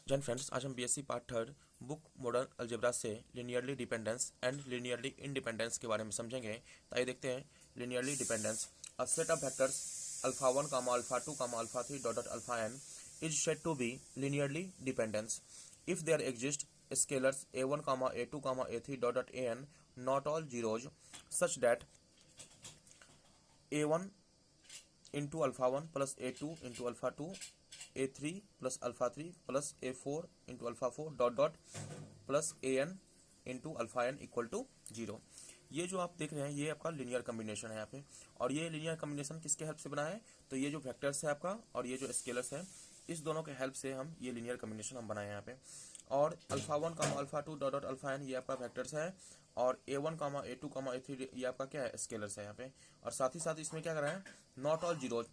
Jain friends, आज हम BSc part third book modern algebra से linearly dependence and linearly independence के बारे में समझेंगे। तो आइए देखते हैं linearly dependence. A set of vectors alpha 1 comma alpha 2 comma alpha 3 dot dot alpha n is said to be linearly dependent if there exist scalars a1 comma a2 comma a3 dot dot an not all zeros such that a1 into alpha 1 plus a2 into alpha 2 a3 plus alpha 3 plus a4 into alpha 4 dot dot plus an into alpha n equal to 0। ये जो आप देख रहे हैं ये आपका linear combination है यहाँ पे। और ये लीनियर कम्बिनेशन किसके हेल्प से बना है? तो ये जो वेक्टर्स है आपका और ये जो स्केलर्स है, इस दोनों के हेल्प से हम ये लीनियर कम्बिनेशन हम बनाए हैं यहाँ पे। और alpha 1 comma alpha 2 dot dot alpha n ये आपका वेक्टर्स है, और a1 comma a2 comma a3 ये आपका क्या है? स्केलर्स है यहाँ पे। और साथ ही साथ इसमें क्या कर रहे हैं? नॉट ऑल जीरोज,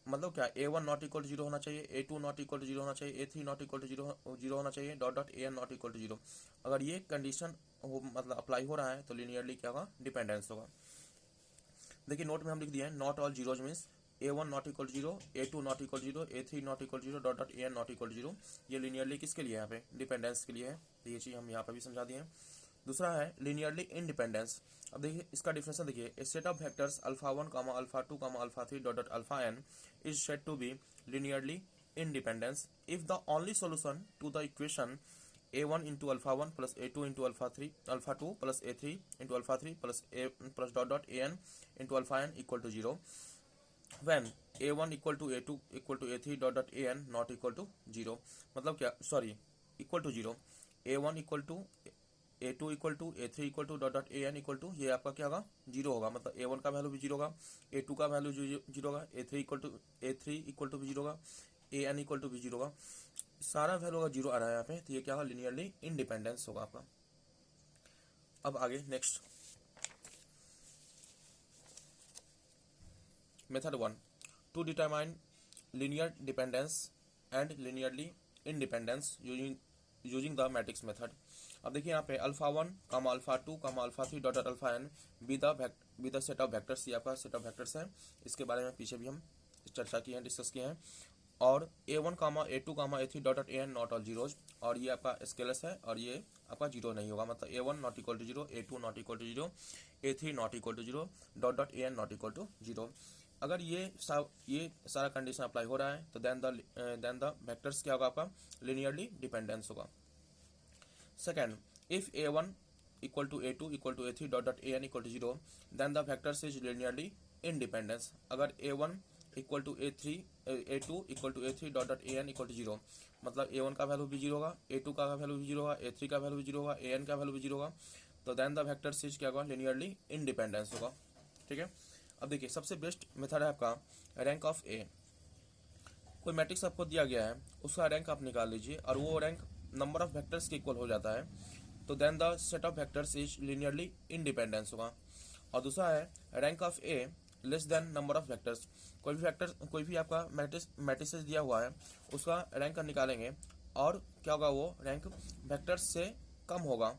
मतलब क्या, a1 not equal to zero होना चाहिए, a2 not equal to zero होना चाहिए, a3 not equal to zero होना चाहिए, dot dot an not equal to zero. अगर ये कंडीशन हो मतलब अप्लाई हो रहा है तो लीनियरली क्या होगा? डिपेंडेंस होगा। देखिए नोट में हम लिख दिए हैं not all zeros means a1 not equal to zero, a2 not equal to zero, a3 not equal to zero, dot dot an not equal to zero. ये लीनियरली किसके लिए है? यहाँ पे डिपेंडेंस के लिए है। तो ये चीज़ हम यहाँ पर भी समझा दिए हैं। दूसरा है लीनियरली इंडिपेंडेंस। अब देखिए इसका डिफरेंस देखिए, a set of vectors alpha 1 comma alpha 2 comma alpha 3 dot dot alpha n is said to be linearly independence if the only solution to the equation a1 into alpha 1 plus a2 into alpha 2 plus a3 into alpha 3 plus a plus dot dot an into alpha n equal to 0 when a1 equal to a2 equal to a3 dot dot an not equal to 0। मतलब क्या, sorry, equal to 0, a1 equal to a2 equal to a3 equal to dot dot an equal to, ये आपका क्या होगा? 0 होगा। मतलब a1 का value भी 0 होगा, a2 का वैल्यू 0 होगा, a3 इक्वल टू भी 0 होगा, an इक्वल टू भी 0 होगा। सारा वैल्यू होगा 0 आ रहा है यहाँ पे, तो ये क्या होगा? लीनियरली इंडिपेंडेंस होगा आपका। अब आगे next method 1 to determine linear dependence and linearly independence using the matrix method. अब देखिए यहाँ पे alpha 1 comma alpha 2 comma alpha 3 dot alpha n be the set of vectors. ये आपका सेट ऑफ वेक्टर्स है, इसके बारे में पीछे भी हम चर्चा की है, डिस्कस किए हैं। और a1 comma a2 comma a3 dot dot an not all zeros, और ये आपका स्केलर्स है और ये आपका जीरो नहीं होगा। मतलब a1 not equal to zero, a2 not equal to zero, a3 not equal to zero, dot dot an not equal to zero. अगर ये सारा कंडीशन अप्लाई हो रहा है तो देन द वेक्टर्स क्या होगा? आपका लीनियरली डिपेंडेंस होगा। Second, if a1 equal to a2 equal to a3 dot dot an equal to zero then the vectors is linearly independence. अगर a1 equal to a2 equal to a3 dot dot an equal to zero, मतलब a1 का value भी zero होगा, a2 का value भी zero होगा, a3 का value भी जीरो होगा, an का वैल्यू भी जीरो होगा, तो देन द वेक्टर सीज क्या होगा? लीनियरली इंडिपेंडेंस होगा। ठीक है। अब देखिए सबसे बेस्ट मेथड है आपका रैंक ऑफ ए। कोई मैट्रिक्स आपको दिया गया है, उसका रैंक आप निकाल लीजिए और वो रैंक नंबर ऑफ वेक्टर्स के इक्वल हो जाता है, तो then the set of vectors is linearly independence होगा। और दूसरा है rank of A less than number of vectors. कोई भी आपका मैट्रिक्स दिया हुआ है, उसका रैंक निकालेंगे और क्या होगा? वो रैंक वेक्टर्स से कम होगा,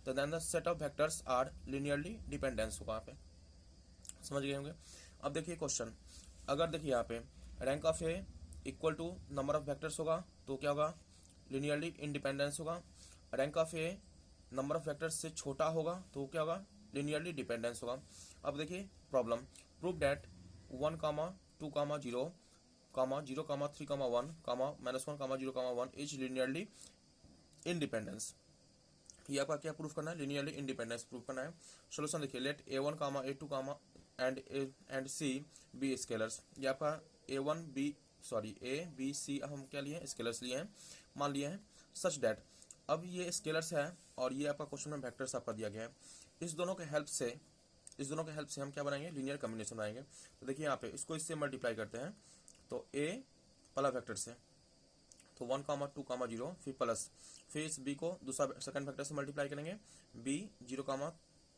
तो then the set of vectors are linearly dependence होगा। यहाँ पे समझ गए होंगे। अब देखिए क्वेश्चन, अगर देखिए यहाँ पे rank of A equal to number of vectors होगा तो क्या होगा? लीनियरली इंडिपेंडेंस होगा। Rank of A number of vectors से छोटा होगा तो क्या होगा? लीनियरली डिपेंडेंस होगा। अब देखिए problem, prove that 1 comma 2 comma 0 comma 0 comma 3 comma 1 comma -1 comma 0 comma 1 is linearly independence. ये आपका क्या प्रूफ करना है? लीनियरली इंडिपेंडेंस प्रूफ करना है। सोल्यूशन देखिए, let a1 comma a2 comma and c be scalars. ये आपका a b c हम क्या लिए हैं? स्केलर्स लिए हैं, मान लिए हैं। सच डैट, अब ये स्केलर्स है और ये आपका क्वेश्चन में वेक्टर्स आपका दिया गया है। इस दोनों के हेल्प से हम क्या बनाएंगे? लीनियर कॉम्बिनेशन बनाएंगे। तो देखिए यहाँ पे इसको इससे मल्टीप्लाई करते हैं, तो a पहला वेक्टर से, तो 1 कामा 2 कामा 0, फिर इस b को दूसरा सेकंड वेक्टर से मल्टीप्लाई करेंगे, b 0 कामा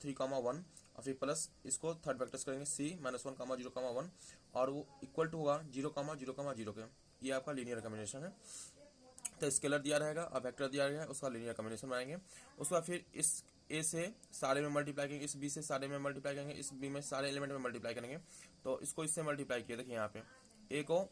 3 कामा 1, और फिर प्लस इसको थर्ड वेक्टर से करेंगे c -1 कामा 0 कामा 1, और वो इक्वल टू होगा 0 कामा 0 कामा 0 के। ये आपका लीनियर कॉम्बिनेशन है। तो स्केलर दिया रहेगा और वेक्टर दिया रहेगा, उसका लीनियर कॉम्बिनेशन बनाएंगे। उसके बाद फिर इस a से सारे में मल्टीप्लाई करेंगे, इस b से सारे में मल्टीप्लाई करेंगे, इस b में सारे एलिमेंट में मल्टीप्लाई करेंगे। तो इसको इससे मल्टीप्लाई किया, देखिए यहाँ पे a को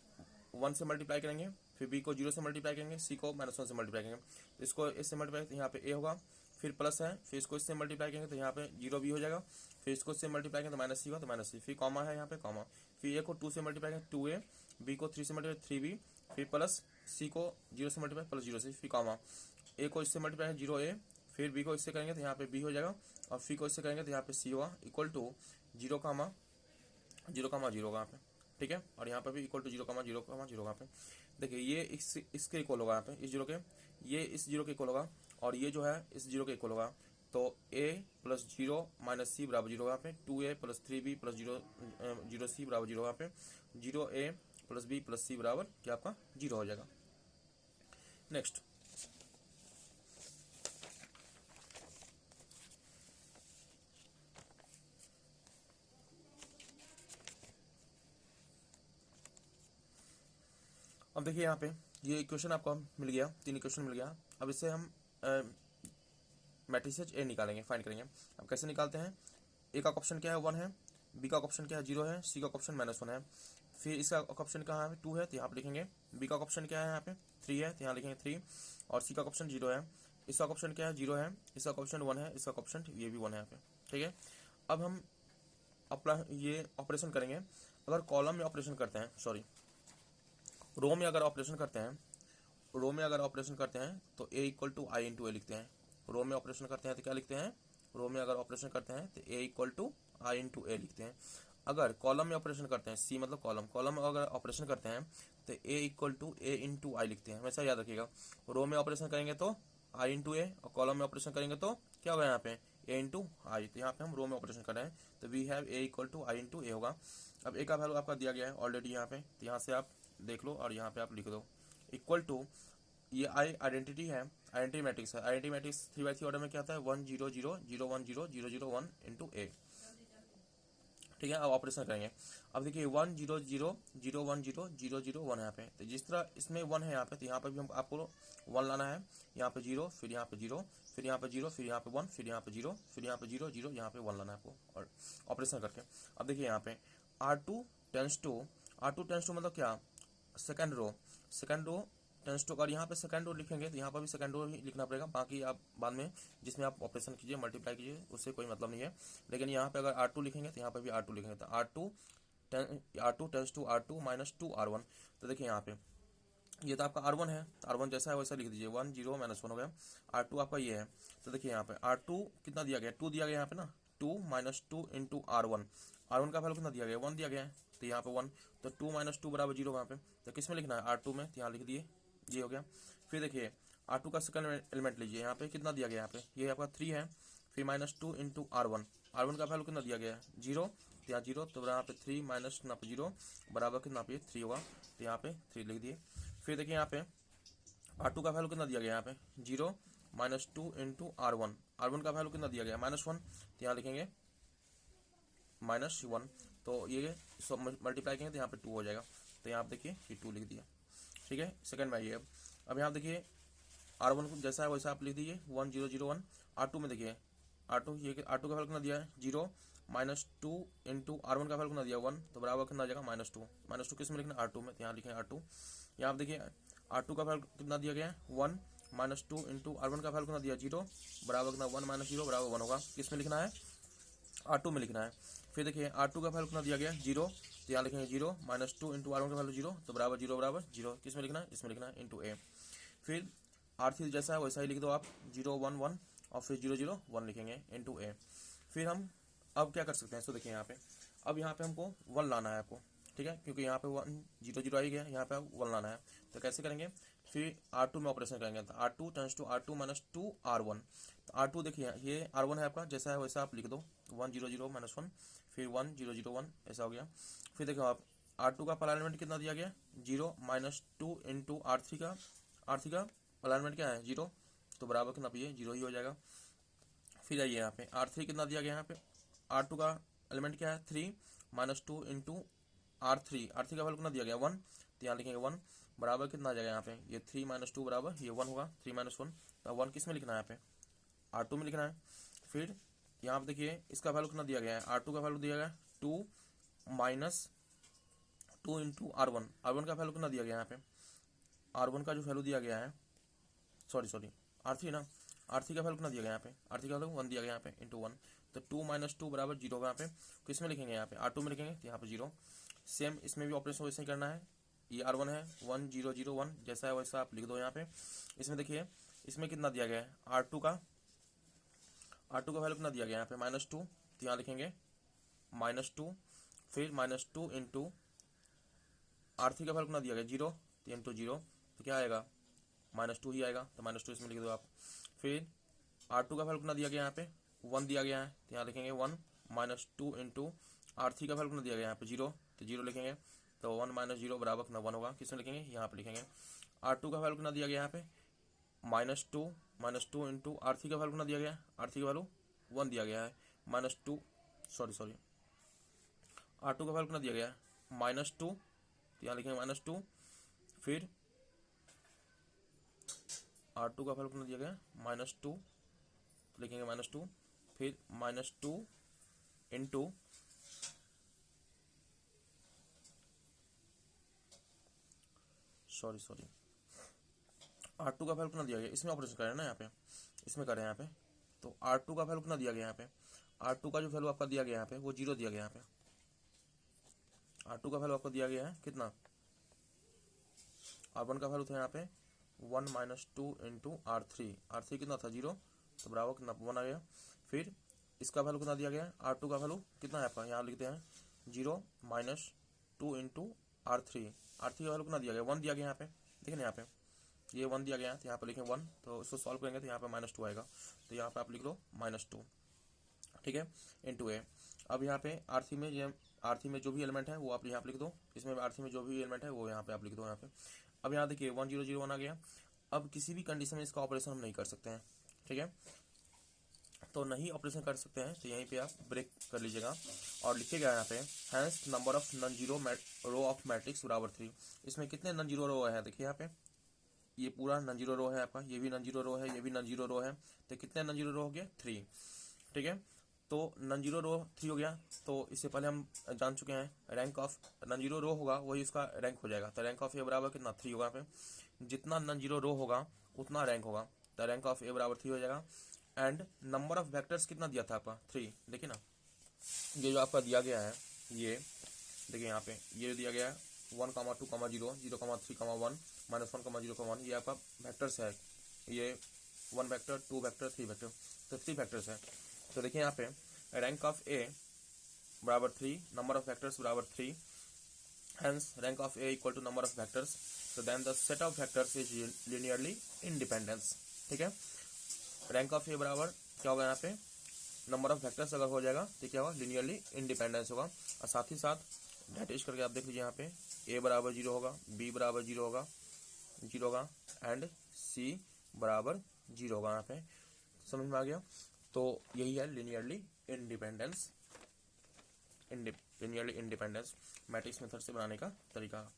1 से मल्टीप्लाई करेंगे, फिर बी को 0 से मल्टीप्लाई करेंगे, सी को -1 से मल्टीप्लाई करेंगे, तो इसको इससे मल्टीप्लाई तो यहाँ पे ए होगा, फिर प्लस है, फिर इसको इससे मल्टीप्लाई करेंगे तो यहाँ पे 0 बी हो जाएगा, फिर इसको इससे मल्टीप्लाई करेंगे तो माइनस सी होगा, तो माइनस सी, फिर कॉमा है यहाँ पे कॉमा, फिर ए को 2 से मल्टीप्लाई करेंगे 2a, बी को 3 से मल्टीप्लाई 3b, फिर प्लस सी को 0 से मल्टीप्लाई प्लस 0 से, फिर कॉमा ए को इससे मल्टीप्लाई 0a, फिर बी को इससे करेंगे तो यहाँ पे बी हो जाएगा, और फिर को इससे करेंगे तो यहाँ पे सी होगा, इक्वल टू 0 कामा 0 कामा 0 यहाँ पे, ठीक है, और यहाँ पे भी इक्वल टू 0 कामा 0 कामा 0 यहाँ पे। देखिए ये इसके इक्वल होगा, यहाँ पे इस 0 के, ये इस 0 के इक्वल होगा, और ये जो है इस 0 के इक्वल होगा, तो a प्लस 0 माइनस सी बराबर 0 यहाँ पे, 2a प्लस 3b प्लस 0 सी बराबर 0 यहाँ पे, 0a प्लस b प्लस सी बराबर क्या आपका 0 हो जाएगा। नेक्स्ट अब देखिए यहाँ पे ये इक्वेशन आपको मिल गया, 3 इक्वेशन मिल गया। अब इससे हम मैट्रिसेज ए निकालेंगे, फाइंड करेंगे। अब कैसे निकालते हैं, ए का ऑप्शन क्या है 1 है, बी का ऑप्शन क्या है 0 है, सी का ऑप्शन -1 है, फिर इसका ऑप्शन कहाँ है 2 है तो यहाँ पे लिखेंगे, बी का ऑप्शन क्या है यहाँ पे 3 है तो यहाँ लिखेंगे 3, और सी का ऑप्शन 0 है, इसका ऑप्शन क्या है 0 है, इसका ऑप्शन 1 है, इसका ऑप्शन ये भी 1 है यहाँ पे, ठीक है। अब हम अपना ये ऑपरेशन करेंगे, अगर कॉलम में ऑपरेशन करते हैं, सॉरी रो में अगर ऑपरेशन करते हैं, रो में अगर ऑपरेशन करते हैं तो a equal to I into a लिखते हैं। रो में ऑपरेशन करते हैं तो क्या लिखते हैं, रो में अगर ऑपरेशन करते हैं तो a equal to I into a लिखते हैं। अगर कॉलम में ऑपरेशन करते हैं, सी मतलब कॉलम, कॉलम में अगर ऑपरेशन करते हैं तो a equal to a into I लिखते हैं, हमेशा याद रखिएगा। रो में ऑपरेशन करेंगे तो आई इंटू ए, और कॉलम में ऑपरेशन करेंगे तो क्या होगा यहाँ पे a इंटू आई, तो यहाँ पे हम रो में ऑपरेशन कर रहे हैं तो we have a equal to I into a होगा। अब a का वैल्यू आपका दिया गया है ऑलरेडी यहाँ पे, तो यहाँ से आप देख लो और यहाँ पे आप लिख दो, इक्वल टू ये आई आइडेंटिटी है, आइडेंटिटी मैट्रिक्स है, आइडेंटिटी मैट्रिक्स 3x3 ऑर्डर में क्या आता है 1 0 0 0 1 0 0 0 1 इंटू ए, ठीक है। अब ऑपरेशन करेंगे, अब देखिए 1 0 0 0 1 0 0 0 1 यहाँ पे, तो जिस तरह इसमें 1 है यहाँ पे, तो यहाँ पे भी हम आपको 1 लाना है, यहाँ पे 0, फिर यहाँ पे 0, फिर यहाँ पे 0, फिर यहाँ पे 1, फिर यहाँ पे 0, फिर यहाँ पे 0 0, यहाँ पे 1 लाना है आपको, और ऑपरेशन करके। अब देखिए यहाँ पे R2 टेंस टू मतलब क्या, सेकेंड रो टेंस टू, अगर यहाँ पे सेकेंड रो लिखेंगे तो यहाँ पर भी सेकेंड रो ही लिखना पड़ेगा, बाकी आप बाद में जिसमें आप ऑपरेशन कीजिए मल्टीप्लाई कीजिए उससे कोई मतलब नहीं है, लेकिन यहाँ पे अगर R2 लिखेंगे तो यहाँ पे भी R2 लिखेंगे, तो R2 tense to R2 minus 2 R1। तो देखिए यहाँ पे ये तो आपका R1 है, R1 जैसा है वैसा लिख दीजिए, 1 0 -1 हो गया, R2 आपका ये है, तो देखिए यहाँ पे R2 कितना दिया गया, 2 दिया गया यहाँ पे ना, 2 माइनस 2 इंटू R1 का वैल्यू कितना दिया गया 1 दिया गया है, तो यहाँ पे 1, तो 2 माइनस 2 बराबर 0 वहाँ पे, तो किस में लिखना है R2 में, तो यहाँ लिख दिए, ये हो गया। फिर देखिए R2 का सेकंड एलिमेंट लीजिए, यहाँ पे कितना दिया गया, यहाँ पे ये आपका 3 है, फिर -2 इंटू R1 का वैल्यू कितना दिया गया है 0, तो यहाँ 0, तो यहाँ पे 3 माइनस कितना पे 0 बराबर कितना पे 3 होगा, तो यहाँ पे 3 लिख दिए। फिर देखिए यहाँ पे R2 का वैल्यू कितना दिया गया, यहाँ पे 0 -2 इंटू R1 का वैल्यू कितना दिया गया -1, तो यहाँ लिखेंगे -1, तो ये सब मल्टीप्लाई करेंगे तो यहाँ पे 2 हो जाएगा, तो यहाँ आप देखिए ये 2 लिख दिया, ठीक है। सेकंड में आइए, अब यहाँ देखिए R1 को जैसा है वैसा आप लिख दीजिए 1 0 0 1। R2 में देखिए R2 का वैल्यू कितना दिया है 0 -2 इंटू R1 का वैल्यू कितना दिया 1, तो बराबर कितना आ जाएगा -2 किस में लिखना R2 में, तो यहाँ लिखें R2। यहाँ आप देखिए R2 का वैल्यू कितना दिया गया है 1 -2 इंटू R1 का वैल्यू कितना दिया 0, बराबर कितना 1 - 0 बराबर 1 होगा, किस में लिखना है R2 में लिखना है। फिर देखिए R2 का वैल्यू कितना दिया गया 0, तो यहाँ लिखेंगे 0 -2 इंटू R1 का वैल्यू 0, तो बराबर 0 किस में लिखना है, इसमें लिखना है इंटू ए। फिर R3 जैसा है वैसा ही लिख दो आप 0 1 1 और फिर 0 0 1 लिखेंगे इंटू ए। फिर हम अब क्या कर सकते हैं, तो देखिए यहाँ पे अब यहाँ पे हमको 1 लाना है आपको, ठीक है, क्योंकि यहाँ पे 1 0 0 आ ही गया, यहाँ पे 1 लाना है, तो कैसे करेंगे, फिर R2 में ऑपरेशन करेंगे, तो R2 tense to R2 minus 2 R1, तो R2 देखिए ये R1 है आपका, जैसा है वैसा आप लिख दो 1 0 0 -1, फिर 1 0 0 1 ऐसा हो गया। फिर देखो आप R2 का पहला एलिमेंट कितना दिया गया 0 -2 इंटू R3 का पहला एलिमेंट क्या है 0, तो बराबर कितना पे 0 ही हो जाएगा। फिर आइए यहाँ पे R3 कितना दिया गया, यहाँ पे R2 का एलिमेंट क्या है 3 -2 इंटू R3 का वैल्यू कितना दिया गया 1, तो यहाँ लिखेंगे 1 बराबर कितना आ जाएगा, यहाँ पे ये 3 - 2 बराबर ये 1 होगा, 3 - 1, तो 1 किस में लिखना है, यहाँ पे R2 में लिखना है। फिर यहाँ पे देखिए इसका वैल्यू कितना दिया गया है R2 का वैल्यू दिया गया 2 -2 इंटू R1 का वैल्यू कितना दिया गया यहाँ पे R1 का जो वैल्यू दिया गया है, सॉरी R3 ना, R3 का वैल्यू कितना दिया गया यहाँ पे, R3 का वैल्यू 1 दिया गया यहाँ पे इंटू 1, तो 2 - 2 बराबर 0 होगा। यहाँ पे किस में लिखेंगे, यहाँ पे R2 में लिखेंगे, तो यहाँ पे 0। सेम इसमें भी ऑपरेशन वैसे ही करना है, ये R1 है 1 0 0 1, जैसा है वैसा आप लिख दो यहाँ पे। इसमें देखिए इसमें कितना दिया गया है, R2 का वैल्यू कितना दिया गया है यहाँ पे -2, तो यहाँ लिखेंगे -2, फिर -2 इंटू R3 का वैल्यू कितना दिया गया 0, तो इंटू 0, तो क्या आएगा -2 ही आएगा, तो -2 इसमें लिख दो आप। फिर R2 का वैल्यू कितना दिया गया यहाँ पे 1 दिया गया है, तो यहाँ लिखेंगे 1 -2 इंटू R3 का वैल्यू कितना दिया गया यहाँ पे 0, तो 0 लिखेंगे, तो 1 - 0 बराबर कितना 1 होगा, किसमें लिखेंगे यहाँ पे लिखेंगे। R2 का वैल्यू कितना दिया गया यहाँ पे -2 इंटू R3 का वैल्यू कितना दिया गया, R3 का वैल्यू 1 दिया गया है, -2 सॉरी R2 का वैल्यू कितना दिया गया है -2, तो यहाँ लिखेंगे -2, फिर R2 का वैल्यू कितना दिया गया है -2, तो लिखेंगे -2, फिर -2 इंटू सॉरी R2 का वैल्यू कितना दिया गया, इसमें ऑपरेशन कर रहे हैं ना यहाँ पे, इसमें कर रहे हैं यहाँ पे, तो R2 का वैल्यू कितना दिया गया यहाँ पे, R2 का जो वैल्यू आपका दिया गया यहाँ पे वो 0 दिया गया यहाँ पे। R2 का वैल्यू आपको दिया गया है कितना, R1 का वैल्यू था यहाँ पे 1 - 2 इंटू R3 कितना था 0, तो बराबर कितना 1 आ गया। फिर इसका वैल्यू कितना दिया गया है, R2 का वैल्यू कितना है आपका, यहाँ लिखते हैं 0 - 2 इंटू R3 का वैल्यू कितना दिया गया 1 दिया गया यहाँ पे, देखिए ना यहाँ पे ये 1 दिया गया है, तो यहाँ पे लिखें 1, तो इसको सॉल्व करेंगे तो यहाँ पे -2 आएगा, तो यहाँ पे आप लिख लो -2, ठीक है, इंटू ए। अब यहाँ पे R3 में जो भी एलिमेंट है वो आप यहाँ पे लिख दो, इसमें R3 में जो भी एलिमेंट है वो यहाँ पे आप लिख दो यहाँ पे। अब यहाँ देखिए 1 0 0 1 आ गया। अब किसी भी कंडीशन में इसका ऑपरेशन हम नहीं कर सकते हैं, ठीक है, तो नहीं ऑपरेशन कर सकते हैं, तो यहीं पे आप ब्रेक कर लीजिएगा और लिखिएगा यहाँ पे hence number of non zero row of matrix बराबर 3। इसमें कितने नॉन जीरो रो है, देखिए यहाँ पे ये पूरा नॉन जीरो रो है आपका, ये भी नॉन जीरो रो है, ये भी नॉन जीरो रो है, तो कितने नॉन जीरो रो हो गया 3, ठीक है। तो नॉन जीरो रो 3 हो गया, तो इससे पहले हम जान चुके हैं रैंक ऑफ नॉन जीरो रो होगा वही उसका रैंक हो जाएगा, तो रैंक ऑफ ए बराबर कितना 3 होगा। पे जितना नॉन जीरो रो होगा उतना रैंक होगा, तो रैंक ऑफ ए बराबर 3 हो जाएगा। एंड नंबर ऑफ वेक्टर्स कितना दिया था आपका 3, देखिए ना ये जो आपका दिया गया है, ये देखिए यहाँ पे ये दिया गया है 1, 2, 0, 0, 3, 1, -1, 0, 1, ये आपका वेक्टर्स है, ये 1 वेक्टर 2 वेक्टर 3 वेक्टर, तो 3 वेक्टर्स है। तो देखिए यहाँ पे रैंक ऑफ ए बराबर 3, नंबर ऑफ वेक्टर्स बराबर 3, hence rank of A equal to number of vectors, so then the set of vectors is linearly independence, ठीक है। रैंक ऑफ ए बराबर क्या होगा यहाँ पे नंबर ऑफ वेक्टर्स अगर हो जाएगा तो क्या होगा लिनियरली इंडिपेंडेंस होगा। और साथ ही साथ डेट करके आप देख लीजिए यहाँ पे ए बराबर 0 होगा, बी बराबर 0 होगा एंड सी बराबर 0 होगा, यहाँ पे समझ में आ गया। तो यही है लिनियरली इंडिपेंडेंस मैट्रिक्स मेथड से बनाने का तरीका।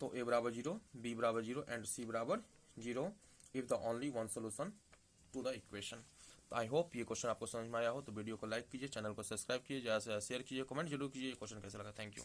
तो ए बराबर 0, बी बराबर 0 एंड सी बराबर 0 if the only one solution to the equation. तो आई होप ये क्वेश्चन आपको समझ में आया हो, तो वीडियो को लाइक कीजिए, चैनल को सब्सक्राइब कीजिए, ज़्यादा से ज़्यादा शेयर कीजिए, कमेंट जरूर कीजिए क्वेश्चन कैसा लगा। Thank you.